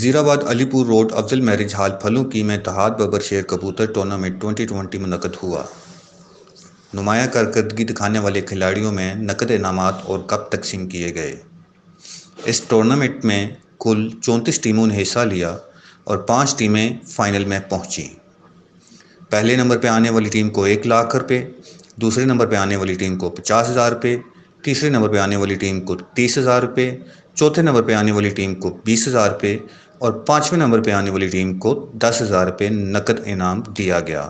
Wazirabad Alipur road Afzal marriage hall फलों की में तहाद बबर शेर कबूतर टूर्नामेंट 2020 मुनक़द हुआ। नुमाया कारकर्दगी दिखाने वाले खिलाड़ियों में नकद इनामात और कप तकसीम किए गए। इस टूर्नामेंट में कुल 34 टीमों ने हिस्सा लिया और 5 टीमें फाइनल में पहुंची। पहले नंबर पर आने वाली टीम को 1 लाख रुपए, दूसरे नंबर पर आने वाली टीम को 50,000 रुपये, तीसरे नंबर पर आने वाली टीम को 30,000 रुपये, चौथे नंबर पर आने वाली टीम को 20,000 रुपये और 5वें नंबर पर आने वाली टीम को 10,000 रुपये नकद इनाम दिया गया।